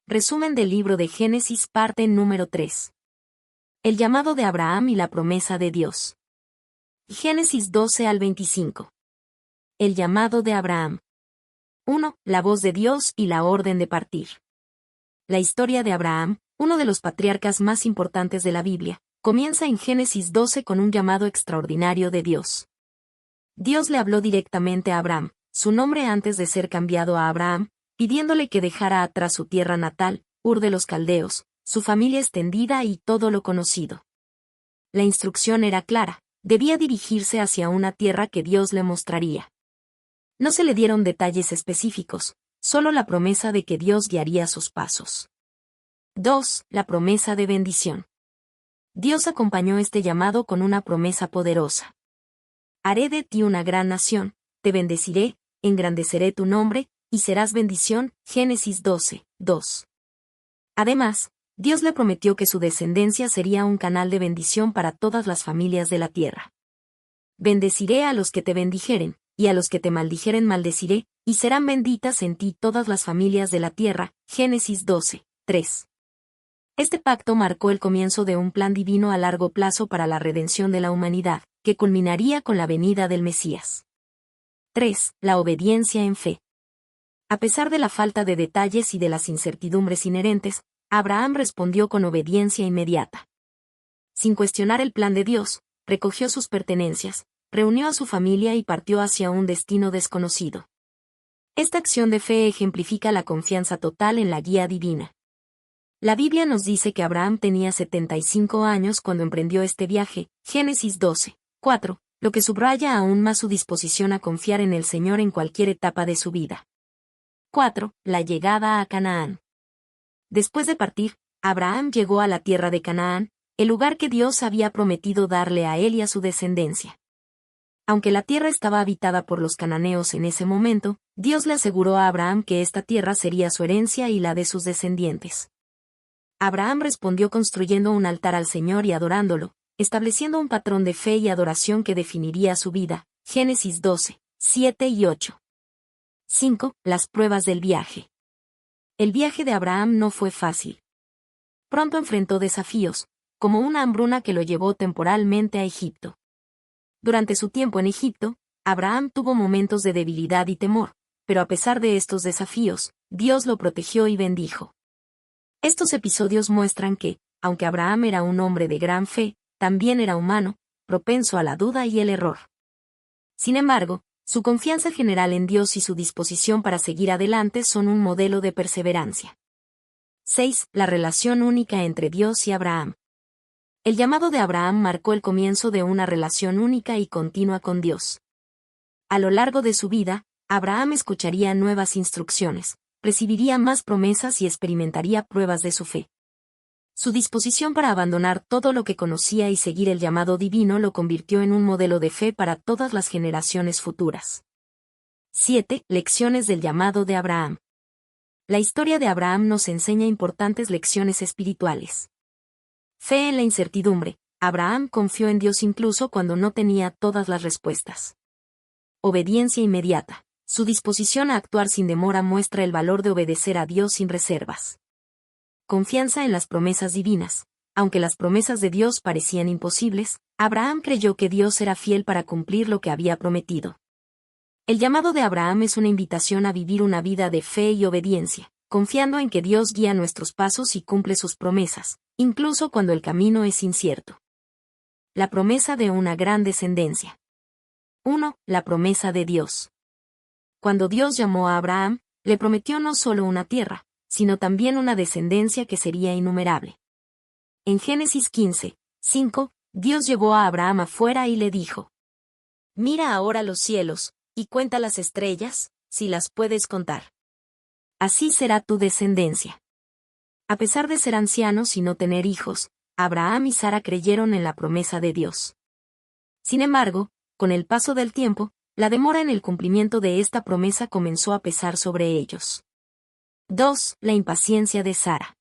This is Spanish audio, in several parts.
Resumen del libro de Génesis, parte número 3. El llamado de Abraham y la promesa de Dios. Génesis 12 al 25. El llamado de Abraham. 1. La voz de Dios y la orden de partir. La historia de Abraham, uno de los patriarcas más importantes de la Biblia, comienza en Génesis 12 con un llamado extraordinario de Dios. Dios le habló directamente a Abraham, su nombre antes de ser cambiado a Abraham, pidiéndole que dejara atrás su tierra natal, Ur de los Caldeos, su familia extendida y todo lo conocido. La instrucción era clara, debía dirigirse hacia una tierra que Dios le mostraría. No se le dieron detalles específicos, solo la promesa de que Dios guiaría sus pasos. 2. La promesa de bendición. Dios acompañó este llamado con una promesa poderosa. Haré de ti una gran nación, te bendeciré, engrandeceré tu nombre, y serás bendición. Génesis 12, 2. Además, Dios le prometió que su descendencia sería un canal de bendición para todas las familias de la tierra. Bendeciré a los que te bendijeren, y a los que te maldijeren maldeciré, y serán benditas en ti todas las familias de la tierra. Génesis 12, 3. Este pacto marcó el comienzo de un plan divino a largo plazo para la redención de la humanidad, que culminaría con la venida del Mesías. 3. La obediencia en fe. A pesar de la falta de detalles y de las incertidumbres inherentes, Abraham respondió con obediencia inmediata. Sin cuestionar el plan de Dios, recogió sus pertenencias, reunió a su familia y partió hacia un destino desconocido. Esta acción de fe ejemplifica la confianza total en la guía divina. La Biblia nos dice que Abraham tenía 75 años cuando emprendió este viaje, Génesis 12, 4, lo que subraya aún más su disposición a confiar en el Señor en cualquier etapa de su vida. 4. La llegada a Canaán. Después de partir, Abraham llegó a la tierra de Canaán, el lugar que Dios había prometido darle a él y a su descendencia. Aunque la tierra estaba habitada por los cananeos en ese momento, Dios le aseguró a Abraham que esta tierra sería su herencia y la de sus descendientes. Abraham respondió construyendo un altar al Señor y adorándolo, estableciendo un patrón de fe y adoración que definiría su vida. Génesis 12, 7 y 8. 5. Las pruebas del viaje. El viaje de Abraham no fue fácil. Pronto enfrentó desafíos, como una hambruna que lo llevó temporalmente a Egipto. Durante su tiempo en Egipto, Abraham tuvo momentos de debilidad y temor, pero a pesar de estos desafíos, Dios lo protegió y bendijo. Estos episodios muestran que, aunque Abraham era un hombre de gran fe, también era humano, propenso a la duda y el error. Sin embargo, su confianza general en Dios y su disposición para seguir adelante son un modelo de perseverancia. 6. La relación única entre Dios y Abraham. El llamado de Abraham marcó el comienzo de una relación única y continua con Dios. A lo largo de su vida, Abraham escucharía nuevas instrucciones, recibiría más promesas y experimentaría pruebas de su fe. Su disposición para abandonar todo lo que conocía y seguir el llamado divino lo convirtió en un modelo de fe para todas las generaciones futuras. 7. Lecciones del llamado de Abraham. La historia de Abraham nos enseña importantes lecciones espirituales. Fe en la incertidumbre. Abraham confió en Dios incluso cuando no tenía todas las respuestas. Obediencia inmediata. Su disposición a actuar sin demora muestra el valor de obedecer a Dios sin reservas. Confianza en las promesas divinas. Aunque las promesas de Dios parecían imposibles, Abraham creyó que Dios era fiel para cumplir lo que había prometido. El llamado de Abraham es una invitación a vivir una vida de fe y obediencia, confiando en que Dios guía nuestros pasos y cumple sus promesas, incluso cuando el camino es incierto. La promesa de una gran descendencia. 1. La promesa de Dios. Cuando Dios llamó a Abraham, le prometió no solo una tierra, sino también una descendencia que sería innumerable. En Génesis 15, 5, Dios llevó a Abraham afuera y le dijo: Mira ahora los cielos, y cuenta las estrellas, si las puedes contar. Así será tu descendencia. A pesar de ser ancianos y no tener hijos, Abraham y Sara creyeron en la promesa de Dios. Sin embargo, con el paso del tiempo, la demora en el cumplimiento de esta promesa comenzó a pesar sobre ellos. 2. La impaciencia de Sara.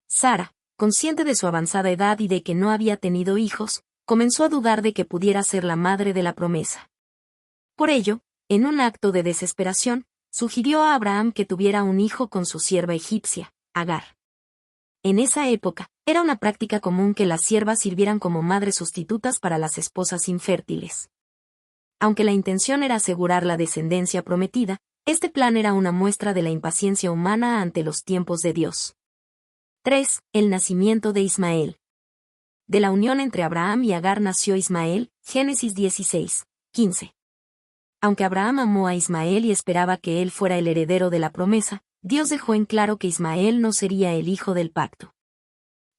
Sara, consciente de su avanzada edad y de que no había tenido hijos, comenzó a dudar de que pudiera ser la madre de la promesa. Por ello, en un acto de desesperación, sugirió a Abraham que tuviera un hijo con su sierva egipcia, Agar. En esa época, era una práctica común que las siervas sirvieran como madres sustitutas para las esposas infértiles. Aunque la intención era asegurar la descendencia prometida, este plan era una muestra de la impaciencia humana ante los tiempos de Dios. 3. El nacimiento de Ismael. De la unión entre Abraham y Agar nació Ismael, Génesis 16, 15. Aunque Abraham amó a Ismael y esperaba que él fuera el heredero de la promesa, Dios dejó en claro que Ismael no sería el hijo del pacto.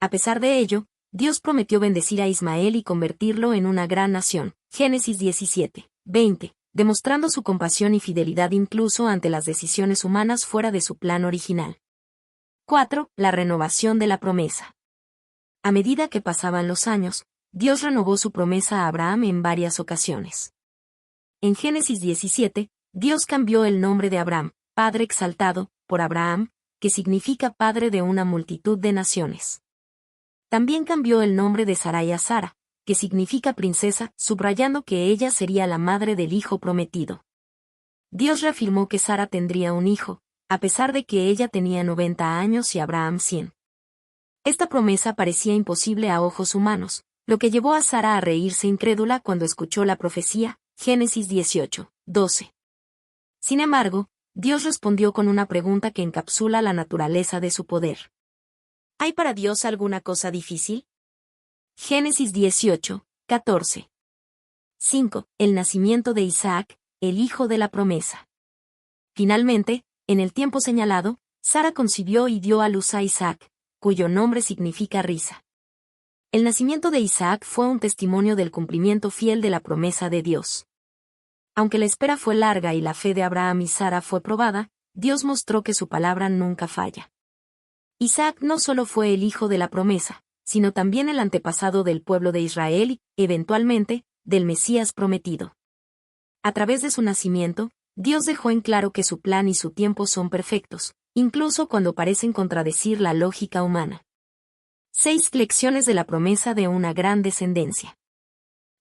A pesar de ello, Dios prometió bendecir a Ismael y convertirlo en una gran nación, Génesis 17, 20, demostrando su compasión y fidelidad incluso ante las decisiones humanas fuera de su plan original. 4. La renovación de la promesa. A medida que pasaban los años, Dios renovó su promesa a Abraham en varias ocasiones. En Génesis 17, Dios cambió el nombre de Abraham, Padre exaltado, por Abraham, que significa padre de una multitud de naciones. También cambió el nombre de Sarai a Sara, que significa princesa, subrayando que ella sería la madre del hijo prometido. Dios reafirmó que Sara tendría un hijo, a pesar de que ella tenía 90 años y Abraham 100. Esta promesa parecía imposible a ojos humanos, lo que llevó a Sara a reírse incrédula cuando escuchó la profecía, Génesis 18, 12. Sin embargo, Dios respondió con una pregunta que encapsula la naturaleza de su poder. ¿Hay para Dios alguna cosa difícil? Génesis 18, 14. 5. El nacimiento de Isaac, el hijo de la promesa. Finalmente, en el tiempo señalado, Sara concibió y dio a luz a Isaac, cuyo nombre significa risa. El nacimiento de Isaac fue un testimonio del cumplimiento fiel de la promesa de Dios. Aunque la espera fue larga y la fe de Abraham y Sara fue probada, Dios mostró que su palabra nunca falla. Isaac no solo fue el hijo de la promesa, sino también el antepasado del pueblo de Israel y, eventualmente, del Mesías prometido. A través de su nacimiento, Dios dejó en claro que su plan y su tiempo son perfectos, incluso cuando parecen contradecir la lógica humana. 6 lecciones de la promesa de una gran descendencia.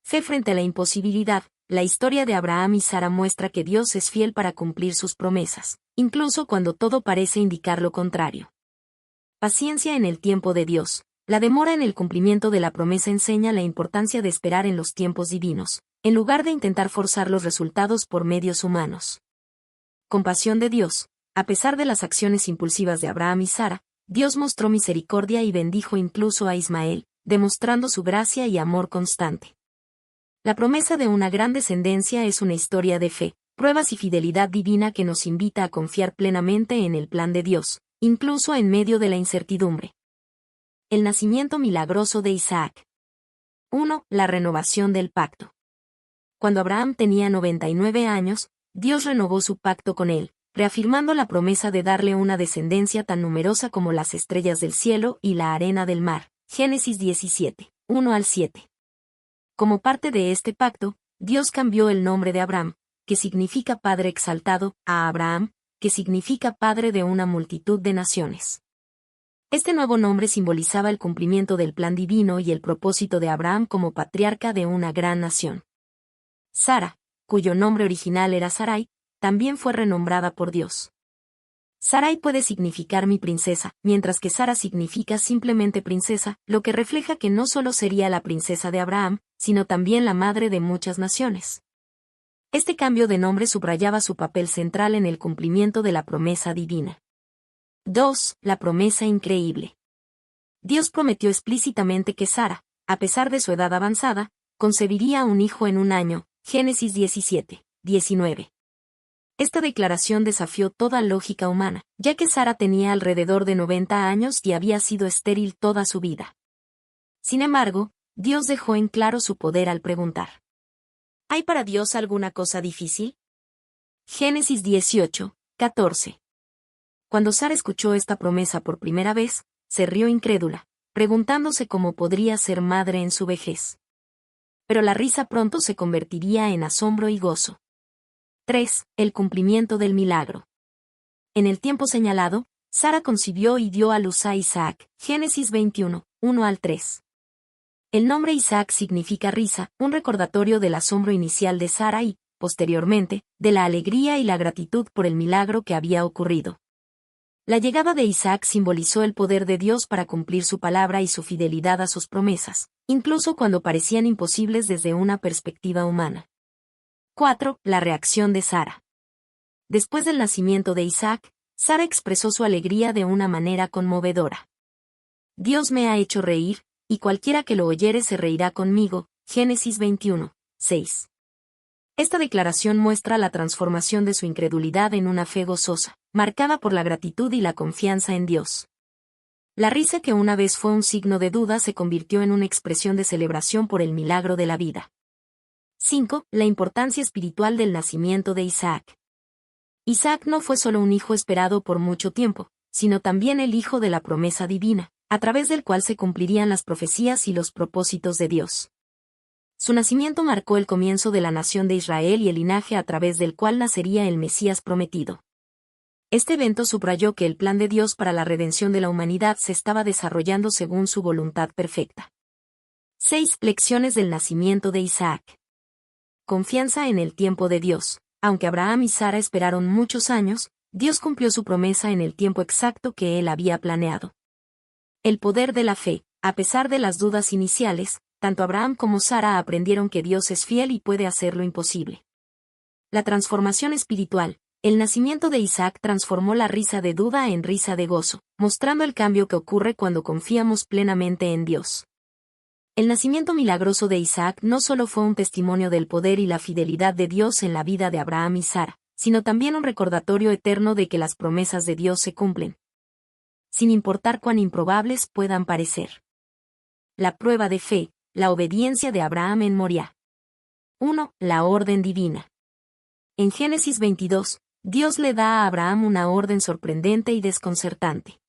Fe frente a la imposibilidad. La historia de Abraham y Sara muestra que Dios es fiel para cumplir sus promesas, incluso cuando todo parece indicar lo contrario. Paciencia en el tiempo de Dios. La demora en el cumplimiento de la promesa enseña la importancia de esperar en los tiempos divinos, en lugar de intentar forzar los resultados por medios humanos. Compasión de Dios. A pesar de las acciones impulsivas de Abraham y Sara, Dios mostró misericordia y bendijo incluso a Ismael, demostrando su gracia y amor constante. La promesa de una gran descendencia es una historia de fe, pruebas y fidelidad divina que nos invita a confiar plenamente en el plan de Dios, incluso en medio de la incertidumbre. El nacimiento milagroso de Isaac. 1. La renovación del pacto. Cuando Abraham tenía 99 años, Dios renovó su pacto con él, reafirmando la promesa de darle una descendencia tan numerosa como las estrellas del cielo y la arena del mar. Génesis 17, 1 al 7. Como parte de este pacto, Dios cambió el nombre de Abraham, que significa Padre exaltado, a Abraham, que significa Padre de una multitud de naciones. Este nuevo nombre simbolizaba el cumplimiento del plan divino y el propósito de Abraham como patriarca de una gran nación. Sara, cuyo nombre original era Sarai, también fue renombrada por Dios. Sarai puede significar mi princesa, mientras que Sara significa simplemente princesa, lo que refleja que no solo sería la princesa de Abraham, sino también la madre de muchas naciones. Este cambio de nombre subrayaba su papel central en el cumplimiento de la promesa divina. 2. La promesa increíble. Dios prometió explícitamente que Sara, a pesar de su edad avanzada, concebiría un hijo en un año, Génesis 17, 19. Esta declaración desafió toda lógica humana, ya que Sara tenía alrededor de 90 años y había sido estéril toda su vida. Sin embargo, Dios dejó en claro su poder al preguntar: ¿hay para Dios alguna cosa difícil? Génesis 18, 14. Cuando Sara escuchó esta promesa por primera vez, se rió incrédula, preguntándose cómo podría ser madre en su vejez. Pero la risa pronto se convertiría en asombro y gozo. 3. El cumplimiento del milagro. En el tiempo señalado, Sara concibió y dio a luz a Isaac, Génesis 21, 1 al 3. El nombre Isaac significa risa, un recordatorio del asombro inicial de Sara y, posteriormente, de la alegría y la gratitud por el milagro que había ocurrido. La llegada de Isaac simbolizó el poder de Dios para cumplir su palabra y su fidelidad a sus promesas, incluso cuando parecían imposibles desde una perspectiva humana. 4. La reacción de Sara. Después del nacimiento de Isaac, Sara expresó su alegría de una manera conmovedora. Dios me ha hecho reír, y cualquiera que lo oyere se reirá conmigo. Génesis 21, 6. Esta declaración muestra la transformación de su incredulidad en una fe gozosa, marcada por la gratitud y la confianza en Dios. La risa que una vez fue un signo de duda se convirtió en una expresión de celebración por el milagro de la vida. 5. La importancia espiritual del nacimiento de Isaac. Isaac no fue solo un hijo esperado por mucho tiempo, sino también el hijo de la promesa divina, a través del cual se cumplirían las profecías y los propósitos de Dios. Su nacimiento marcó el comienzo de la nación de Israel y el linaje a través del cual nacería el Mesías prometido. Este evento subrayó que el plan de Dios para la redención de la humanidad se estaba desarrollando según su voluntad perfecta. 6. Lecciones del nacimiento de Isaac. Confianza en el tiempo de Dios. Aunque Abraham y Sara esperaron muchos años, Dios cumplió su promesa en el tiempo exacto que él había planeado. El poder de la fe. A pesar de las dudas iniciales, tanto Abraham como Sara aprendieron que Dios es fiel y puede hacer lo imposible. La transformación espiritual. El nacimiento de Isaac transformó la risa de duda en risa de gozo, mostrando el cambio que ocurre cuando confiamos plenamente en Dios. El nacimiento milagroso de Isaac no solo fue un testimonio del poder y la fidelidad de Dios en la vida de Abraham y Sara, sino también un recordatorio eterno de que las promesas de Dios se cumplen, sin importar cuán improbables puedan parecer. La prueba de fe. La obediencia de Abraham en Moriah. 1. La orden divina. En Génesis 22, Dios le da a Abraham una orden sorprendente y desconcertante.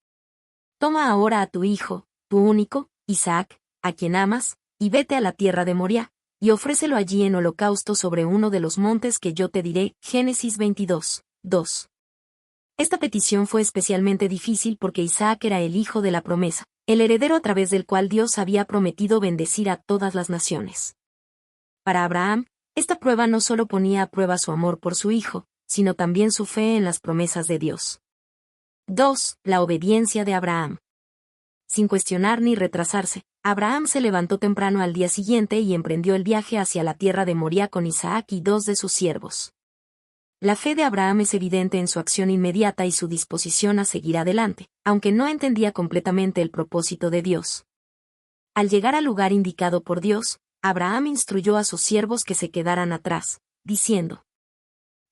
Toma ahora a tu hijo, tu único, Isaac, a quien amas, y vete a la tierra de Moriah, y ofrécelo allí en holocausto sobre uno de los montes que yo te diré. Génesis 22, 2. Esta petición fue especialmente difícil porque Isaac era el hijo de la promesa, el heredero a través del cual Dios había prometido bendecir a todas las naciones. Para Abraham, esta prueba no solo ponía a prueba su amor por su hijo, sino también su fe en las promesas de Dios. 2. La obediencia de Abraham. Sin cuestionar ni retrasarse, Abraham se levantó temprano al día siguiente y emprendió el viaje hacia la tierra de Moriah con Isaac y 2 de sus siervos. La fe de Abraham es evidente en su acción inmediata y su disposición a seguir adelante, aunque no entendía completamente el propósito de Dios. Al llegar al lugar indicado por Dios, Abraham instruyó a sus siervos que se quedaran atrás, diciendo: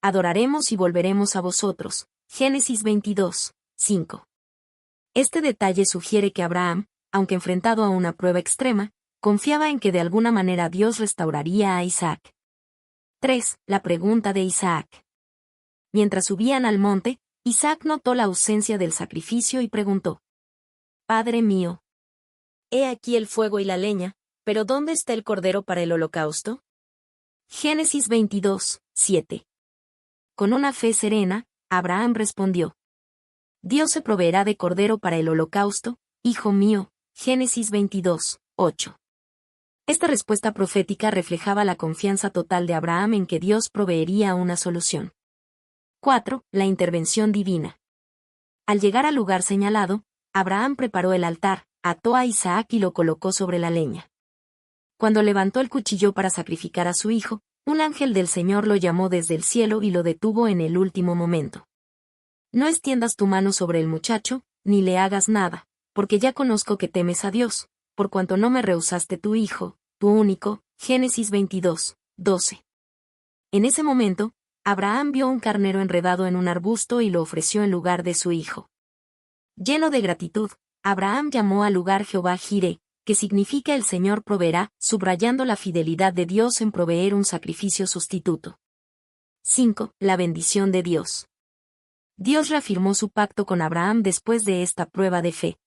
Adoraremos y volveremos a vosotros. Génesis 22, 5. Este detalle sugiere que Abraham, aunque enfrentado a una prueba extrema, confiaba en que de alguna manera Dios restauraría a Isaac. 3. La pregunta de Isaac. Mientras subían al monte, Isaac notó la ausencia del sacrificio y preguntó: Padre mío, he aquí el fuego y la leña, pero ¿dónde está el cordero para el holocausto? Génesis 22, 7. Con una fe serena, Abraham respondió: Dios se proveerá de cordero para el holocausto, hijo mío. Génesis 22, 8. Esta respuesta profética reflejaba la confianza total de Abraham en que Dios proveería una solución. 4. La intervención divina. Al llegar al lugar señalado, Abraham preparó el altar, ató a Isaac y lo colocó sobre la leña. Cuando levantó el cuchillo para sacrificar a su hijo, un ángel del Señor lo llamó desde el cielo y lo detuvo en el último momento. No extiendas tu mano sobre el muchacho, ni le hagas nada, porque ya conozco que temes a Dios, por cuanto no me rehusaste tu hijo, tu único. Génesis 22, 12. En ese momento, Abraham vio un carnero enredado en un arbusto y lo ofreció en lugar de su hijo. Lleno de gratitud, Abraham llamó al lugar Jehová Jireh, que significa el Señor proveerá, subrayando la fidelidad de Dios en proveer un sacrificio sustituto. 5. La bendición de Dios. Dios reafirmó su pacto con Abraham después de esta prueba de fe.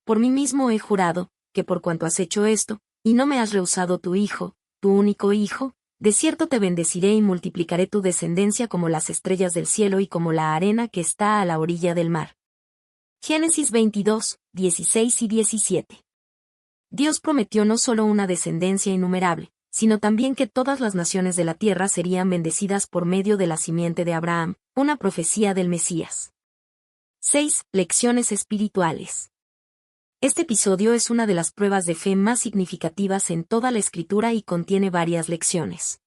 Por mí mismo he jurado, que por cuanto has hecho esto, y no me has rehusado tu hijo, tu único hijo, de cierto te bendeciré y multiplicaré tu descendencia como las estrellas del cielo y como la arena que está a la orilla del mar. Génesis 22, 16 y 17. Dios prometió no solo una descendencia innumerable, sino también que todas las naciones de la tierra serían bendecidas por medio de la simiente de Abraham, una profecía del Mesías. 6. Lecciones espirituales. Este episodio es una de las pruebas de fe más significativas en toda la Escritura y contiene varias lecciones.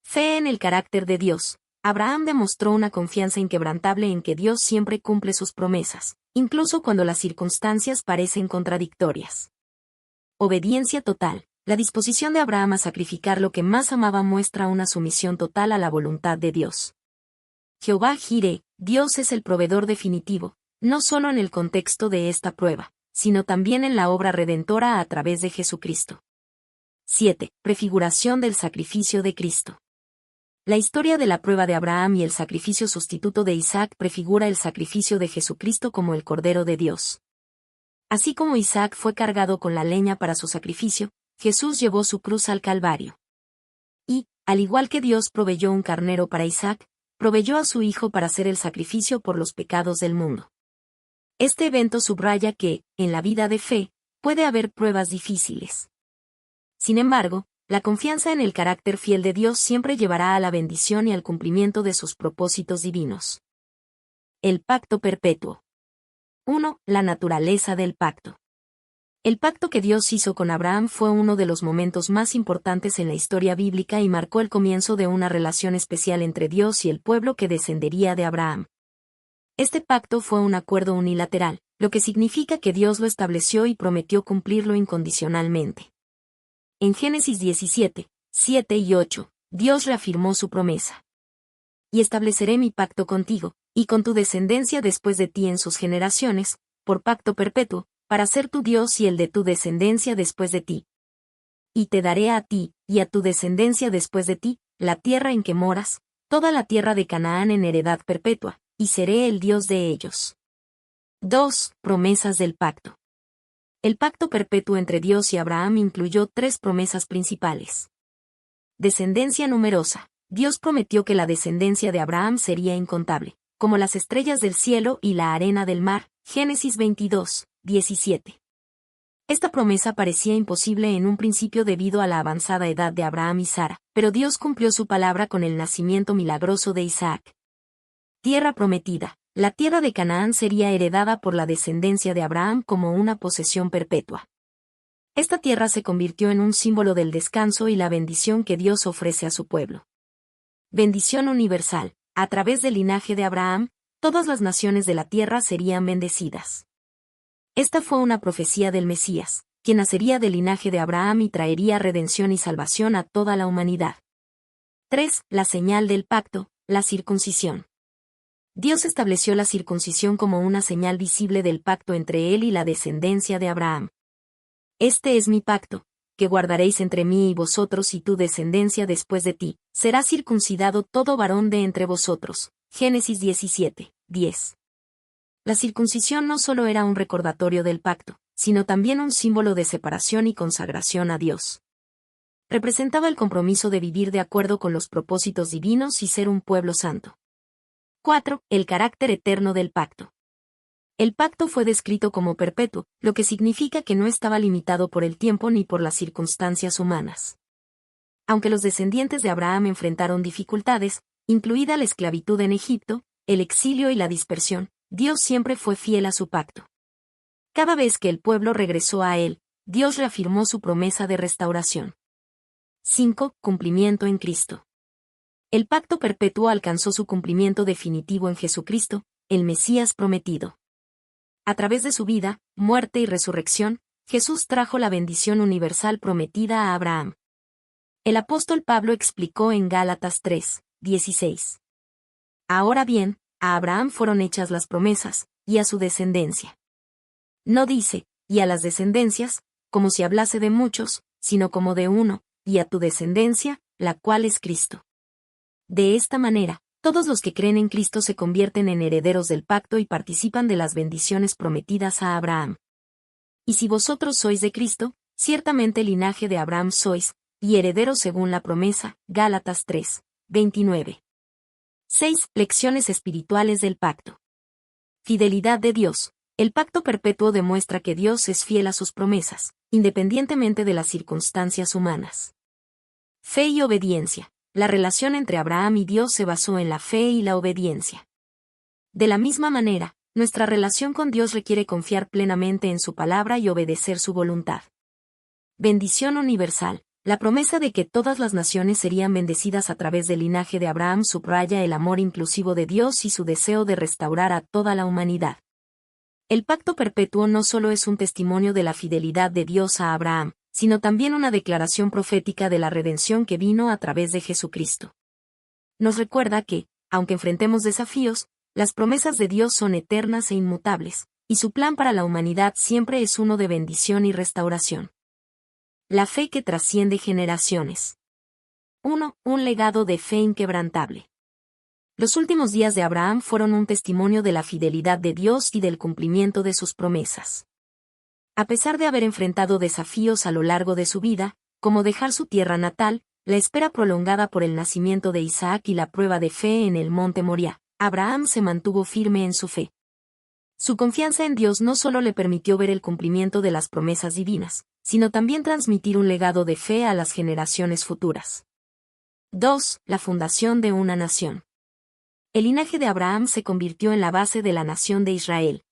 Fe en el carácter de Dios. Abraham demostró una confianza inquebrantable en que Dios siempre cumple sus promesas, incluso cuando las circunstancias parecen contradictorias. Obediencia total. La disposición de Abraham a sacrificar lo que más amaba muestra una sumisión total a la voluntad de Dios. Jehová Jireh, Dios es el proveedor definitivo, no solo en el contexto de esta prueba, sino también en la obra redentora a través de Jesucristo. 7. Prefiguración del sacrificio de Cristo. La historia de la prueba de Abraham y el sacrificio sustituto de Isaac prefigura el sacrificio de Jesucristo como el Cordero de Dios. Así como Isaac fue cargado con la leña para su sacrificio, Jesús llevó su cruz al Calvario. Y, al igual que Dios proveyó un carnero para Isaac, proveyó a su Hijo para hacer el sacrificio por los pecados del mundo. Este evento subraya que, en la vida de fe, puede haber pruebas difíciles. Sin embargo, la confianza en el carácter fiel de Dios siempre llevará a la bendición y al cumplimiento de sus propósitos divinos. El pacto perpetuo. 1. La naturaleza del pacto. El pacto que Dios hizo con Abraham fue uno de los momentos más importantes en la historia bíblica y marcó el comienzo de una relación especial entre Dios y el pueblo que descendería de Abraham. Este pacto fue un acuerdo unilateral, lo que significa que Dios lo estableció y prometió cumplirlo incondicionalmente. En Génesis 17, 7 y 8, Dios reafirmó su promesa. Y estableceré mi pacto contigo, y con tu descendencia después de ti en sus generaciones, por pacto perpetuo, para ser tu Dios y el de tu descendencia después de ti. Y te daré a ti, y a tu descendencia después de ti, la tierra en que moras, toda la tierra de Canaán en heredad perpetua, y seré el Dios de ellos. 2. Promesas del pacto. El pacto perpetuo entre Dios y Abraham incluyó 3 promesas principales. Descendencia numerosa. Dios prometió que la descendencia de Abraham sería incontable, como las estrellas del cielo y la arena del mar. Génesis 22, 17. Esta promesa parecía imposible en un principio debido a la avanzada edad de Abraham y Sara, pero Dios cumplió su palabra con el nacimiento milagroso de Isaac. Tierra prometida. La tierra de Canaán sería heredada por la descendencia de Abraham como una posesión perpetua. Esta tierra se convirtió en un símbolo del descanso y la bendición que Dios ofrece a su pueblo. Bendición universal. A través del linaje de Abraham, todas las naciones de la tierra serían bendecidas. Esta fue una profecía del Mesías, quien nacería del linaje de Abraham y traería redención y salvación a toda la humanidad. 3. La señal del pacto, la circuncisión. Dios estableció la circuncisión como una señal visible del pacto entre él y la descendencia de Abraham. Este es mi pacto, que guardaréis entre mí y vosotros y tu descendencia después de ti, será circuncidado todo varón de entre vosotros. Génesis 17, 10. La circuncisión no solo era un recordatorio del pacto, sino también un símbolo de separación y consagración a Dios. Representaba el compromiso de vivir de acuerdo con los propósitos divinos y ser un pueblo santo. 4. El carácter eterno del pacto. El pacto fue descrito como perpetuo, lo que significa que no estaba limitado por el tiempo ni por las circunstancias humanas. Aunque los descendientes de Abraham enfrentaron dificultades, incluida la esclavitud en Egipto, el exilio y la dispersión, Dios siempre fue fiel a su pacto. Cada vez que el pueblo regresó a él, Dios reafirmó su promesa de restauración. 5. Cumplimiento en Cristo. El pacto perpetuo alcanzó su cumplimiento definitivo en Jesucristo, el Mesías prometido. A través de su vida, muerte y resurrección, Jesús trajo la bendición universal prometida a Abraham. El apóstol Pablo explicó en Gálatas 3, 16. Ahora bien, a Abraham fueron hechas las promesas, y a su descendencia. No dice, y a las descendencias, como si hablase de muchos, sino como de uno, y a tu descendencia, la cual es Cristo. De esta manera, todos los que creen en Cristo se convierten en herederos del pacto y participan de las bendiciones prometidas a Abraham. Y si vosotros sois de Cristo, ciertamente linaje de Abraham sois, y herederos según la promesa. Gálatas 3, 29. 6. Lecciones espirituales del pacto. Fidelidad de Dios. El pacto perpetuo demuestra que Dios es fiel a sus promesas, independientemente de las circunstancias humanas. Fe y obediencia. La relación entre Abraham y Dios se basó en la fe y la obediencia. De la misma manera, nuestra relación con Dios requiere confiar plenamente en su palabra y obedecer su voluntad. Bendición universal. La promesa de que todas las naciones serían bendecidas a través del linaje de Abraham subraya el amor inclusivo de Dios y su deseo de restaurar a toda la humanidad. El pacto perpetuo no solo es un testimonio de la fidelidad de Dios a Abraham, sino también una declaración profética de la redención que vino a través de Jesucristo. Nos recuerda que, aunque enfrentemos desafíos, las promesas de Dios son eternas e inmutables, y su plan para la humanidad siempre es uno de bendición y restauración. La fe que trasciende generaciones. 1. Un legado de fe inquebrantable. Los últimos días de Abraham fueron un testimonio de la fidelidad de Dios y del cumplimiento de sus promesas. A pesar de haber enfrentado desafíos a lo largo de su vida, como dejar su tierra natal, la espera prolongada por el nacimiento de Isaac y la prueba de fe en el monte Moriah, Abraham se mantuvo firme en su fe. Su confianza en Dios no solo le permitió ver el cumplimiento de las promesas divinas, sino también transmitir un legado de fe a las generaciones futuras. 2. La fundación de una nación. El linaje de Abraham se convirtió en la base de la nación de Israel.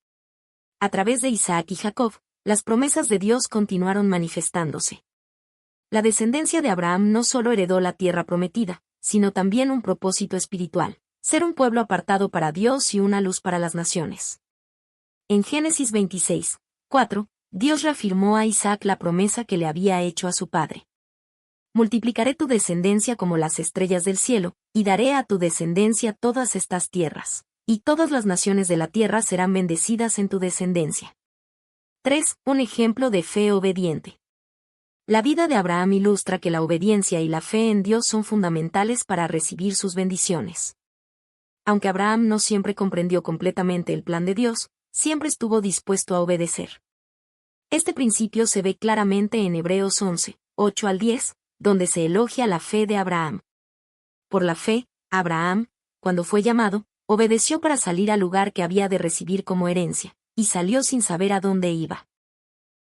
A través de Isaac y Jacob, las promesas de Dios continuaron manifestándose. La descendencia de Abraham no solo heredó la tierra prometida, sino también un propósito espiritual, ser un pueblo apartado para Dios y una luz para las naciones. En Génesis 26, 4, Dios reafirmó a Isaac la promesa que le había hecho a su padre. Multiplicaré tu descendencia como las estrellas del cielo, y daré a tu descendencia todas estas tierras, y todas las naciones de la tierra serán bendecidas en tu descendencia. 3. Un ejemplo de fe obediente. La vida de Abraham ilustra que la obediencia y la fe en Dios son fundamentales para recibir sus bendiciones. Aunque Abraham no siempre comprendió completamente el plan de Dios, siempre estuvo dispuesto a obedecer. Este principio se ve claramente en Hebreos 11, 8 al 10, donde se elogia la fe de Abraham. Por la fe, Abraham, cuando fue llamado, obedeció para salir al lugar que había de recibir como herencia, y salió sin saber a dónde iba.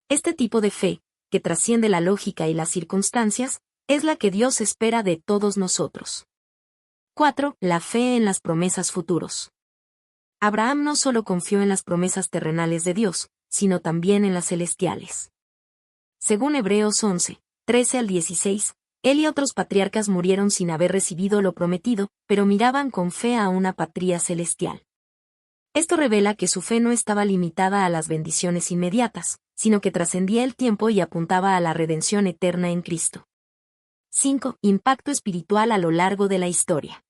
Este tipo de fe, que trasciende la lógica y las circunstancias, es la que Dios espera de todos nosotros. 4. La fe en las promesas futuros. Abraham no solo confió en las promesas terrenales de Dios, sino también en las celestiales. Según Hebreos 11, 13 al 16, él y otros patriarcas murieron sin haber recibido lo prometido, pero miraban con fe a una patria celestial. Esto revela que su fe no estaba limitada a las bendiciones inmediatas, sino que trascendía el tiempo y apuntaba a la redención eterna en Cristo. 5. Impacto espiritual a lo largo de la historia.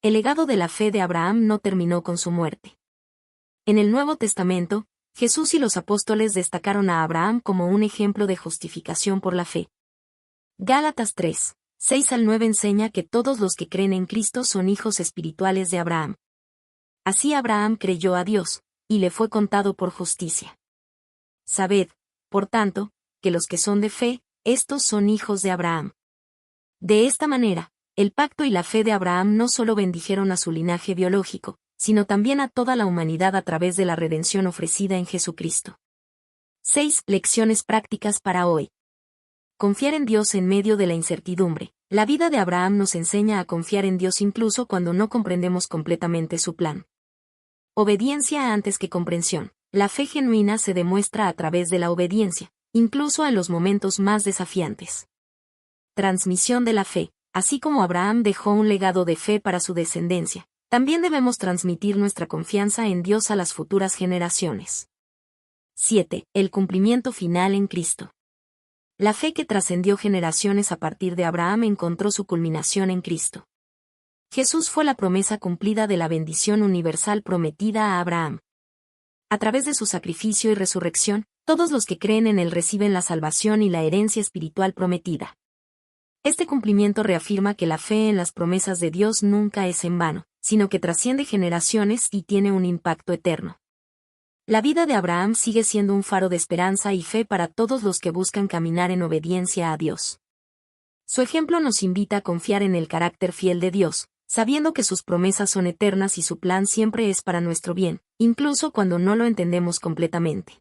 El legado de la fe de Abraham no terminó con su muerte. En el Nuevo Testamento, Jesús y los apóstoles destacaron a Abraham como un ejemplo de justificación por la fe. Gálatas 3, 6 al 9 enseña que todos los que creen en Cristo son hijos espirituales de Abraham. Así Abraham creyó a Dios, y le fue contado por justicia. Sabed, por tanto, que los que son de fe, estos son hijos de Abraham. De esta manera, el pacto y la fe de Abraham no solo bendijeron a su linaje biológico, sino también a toda la humanidad a través de la redención ofrecida en Jesucristo. 6. Lecciones prácticas para hoy. Confiar en Dios en medio de la incertidumbre. La vida de Abraham nos enseña a confiar en Dios incluso cuando no comprendemos completamente su plan. Obediencia antes que comprensión. La fe genuina se demuestra a través de la obediencia, incluso en los momentos más desafiantes. Transmisión de la fe. Así como Abraham dejó un legado de fe para su descendencia, también debemos transmitir nuestra confianza en Dios a las futuras generaciones. 7. El cumplimiento final en Cristo. La fe que trascendió generaciones a partir de Abraham encontró su culminación en Cristo. Jesús fue la promesa cumplida de la bendición universal prometida a Abraham. A través de su sacrificio y resurrección, todos los que creen en él reciben la salvación y la herencia espiritual prometida. Este cumplimiento reafirma que la fe en las promesas de Dios nunca es en vano, sino que trasciende generaciones y tiene un impacto eterno. La vida de Abraham sigue siendo un faro de esperanza y fe para todos los que buscan caminar en obediencia a Dios. Su ejemplo nos invita a confiar en el carácter fiel de Dios, sabiendo que sus promesas son eternas y su plan siempre es para nuestro bien, incluso cuando no lo entendemos completamente.